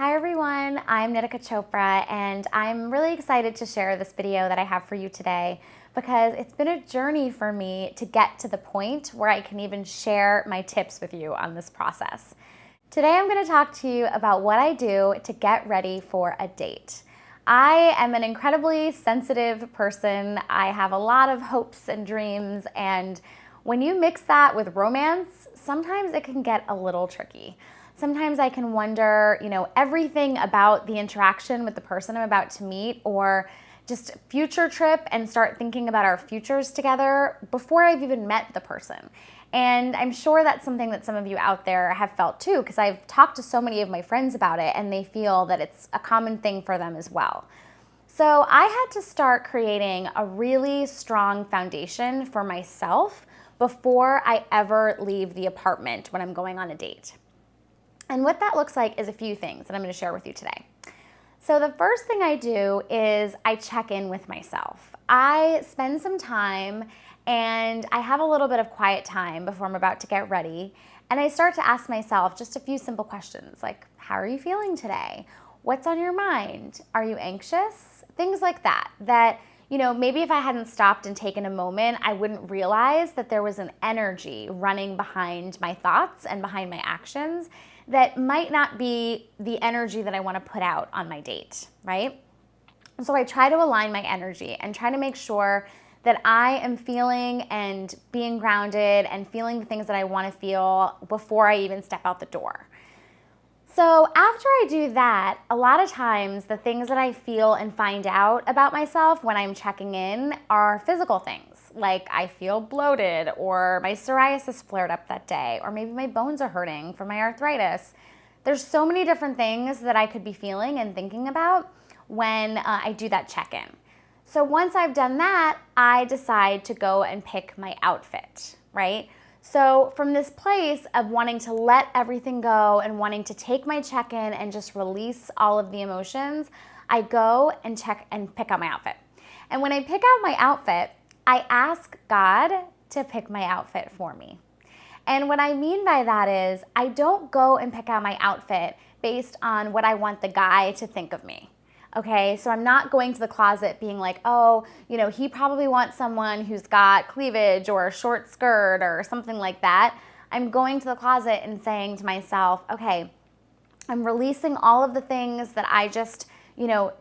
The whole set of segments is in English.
Hi everyone, I'm Nitika Chopra and I'm really excited to share this video that I have for you today because it's been a journey for me to get to the point where I can even share my tips with you on this process. Today I'm going to talk to you about what I do to get ready for a date. I am an incredibly sensitive person. I have a lot of hopes and dreams, and when you mix that with romance, sometimes it can get a little tricky. Sometimes I can wonder, everything about the interaction with the person I'm about to meet, or just future trip, and start thinking about our futures together before I've even met the person. And I'm sure that's something that some of you out there have felt too, because I've talked to so many of my friends about it and they feel that it's a common thing for them as well. So I had to start creating a really strong foundation for myself before I ever leave the apartment when I'm going on a date. And what that looks like is a few things that I'm going to share with you today. So the first thing I do is I check in with myself. I spend some time and I have a little bit of quiet time before I'm about to get ready. And I start to ask myself just a few simple questions like, how are you feeling today? What's on your mind? Are you anxious? Things like that. Maybe if I hadn't stopped and taken a moment, I wouldn't realize that there was an energy running behind my thoughts and behind my actions that might not be the energy that I want to put out on my date, right? So I try to align my energy and try to make sure that I am feeling and being grounded and feeling the things that I want to feel before I even step out the door. So after I do that, a lot of times the things that I feel and find out about myself when I'm checking in are physical things, like I feel bloated, or my psoriasis flared up that day, or maybe my bones are hurting from my arthritis. There's so many different things that I could be feeling and thinking about when I do that check-in. So once I've done that, I decide to go and pick my outfit, right? So from this place of wanting to let everything go and wanting to take my check-in and just release all of the emotions, I go and check and pick out my outfit. And when I pick out my outfit, I ask God to pick my outfit for me. And what I mean by that is I don't go and pick out my outfit based on what I want the guy to think of me. Okay, so I'm not going to the closet being like, he probably wants someone who's got cleavage or a short skirt or something like that. I'm going to the closet and saying to myself, okay, I'm releasing all of the things that I just,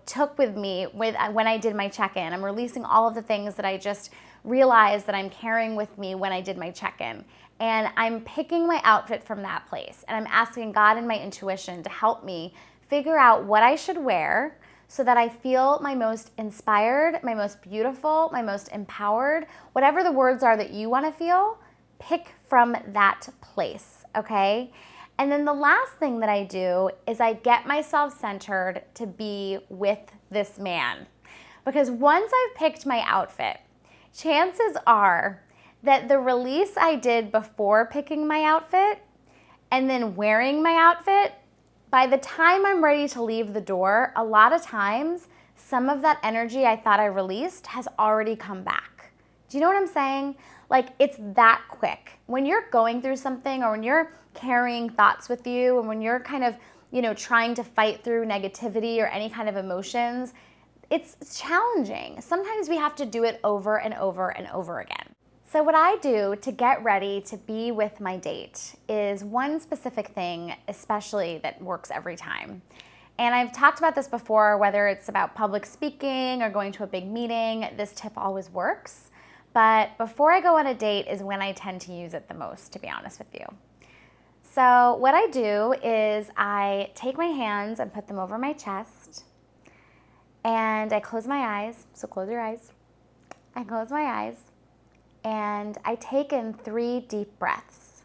took with me when I did my check-in. I'm releasing all of the things that I just realized that I'm carrying with me when I did my check-in. And I'm picking my outfit from that place. And I'm asking God and my intuition to help me figure out what I should wear so that I feel my most inspired, my most beautiful, my most empowered, whatever the words are that you want to feel, pick from that place, okay? And then the last thing that I do is I get myself centered to be with this man. Because once I've picked my outfit, chances are that the release I did before picking my outfit and then wearing my outfit, by the time I'm ready to leave the door, a lot of times, some of that energy I thought I released has already come back. Do you know what I'm saying? Like, it's that quick. When you're going through something, or when you're carrying thoughts with you, and when you're kind of, trying to fight through negativity or any kind of emotions, it's challenging. Sometimes we have to do it over and over and over again. So what I do to get ready to be with my date is one specific thing, especially that works every time. And I've talked about this before, whether it's about public speaking or going to a big meeting, this tip always works. But before I go on a date is when I tend to use it the most, to be honest with you. So what I do is I take my hands and put them over my chest, and I close my eyes. So close your eyes. I close my eyes. And I take in 3 deep breaths.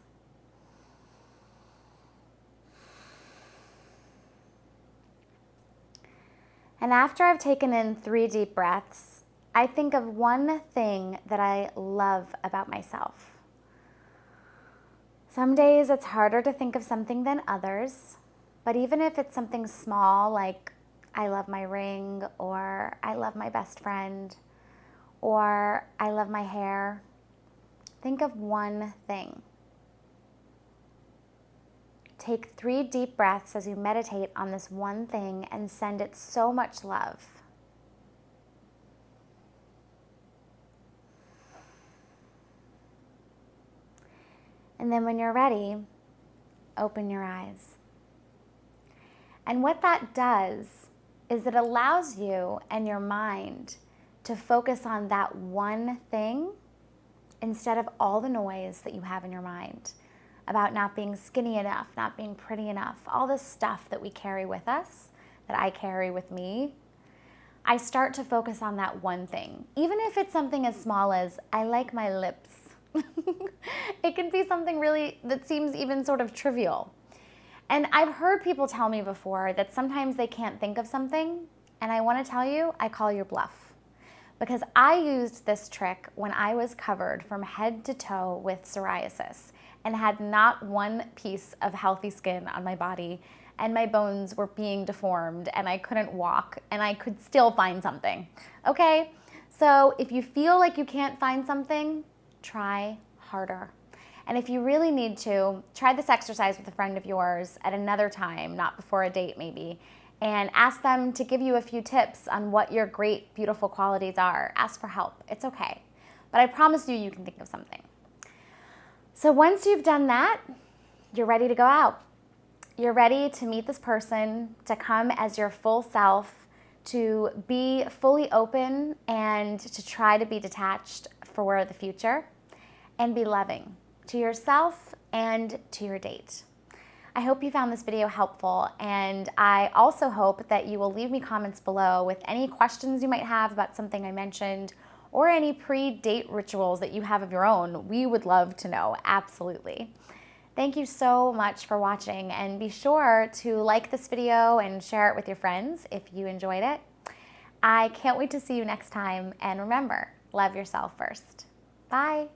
And after I've taken in 3 deep breaths, I think of one thing that I love about myself. Some days it's harder to think of something than others, but even if it's something small like I love my ring, or I love my best friend, or I love my hair, think of one thing. take 3 deep breaths as you meditate on this one thing and send it so much love. And then when you're ready, open your eyes. And what that does is it allows you and your mind to focus on that one thing instead of all the noise that you have in your mind about not being skinny enough, not being pretty enough, all this stuff that we carry with us, that I carry with me. I start to focus on that one thing, even if it's something as small as, I like my lips. It can be something really that seems even sort of trivial. And I've heard people tell me before that sometimes they can't think of something, and I want to tell you, I call your bluff. Because I used this trick when I was covered from head to toe with psoriasis and had not one piece of healthy skin on my body, and my bones were being deformed and I couldn't walk, and I could still find something. Okay? So if you feel like you can't find something, try harder. And if you really need to, try this exercise with a friend of yours at another time, not before a date maybe, and ask them to give you a few tips on what your great, beautiful qualities are. Ask for help. It's okay. But I promise you, you can think of something. So once you've done that, you're ready to go out. You're ready to meet this person, to come as your full self, to be fully open and to try to be detached for the future and be loving to yourself and to your date. I hope you found this video helpful, and I also hope that you will leave me comments below with any questions you might have about something I mentioned or any pre-date rituals that you have of your own. We would love to know, absolutely. Thank you so much for watching, and be sure to like this video and share it with your friends if you enjoyed it. I can't wait to see you next time, and remember, love yourself first. Bye.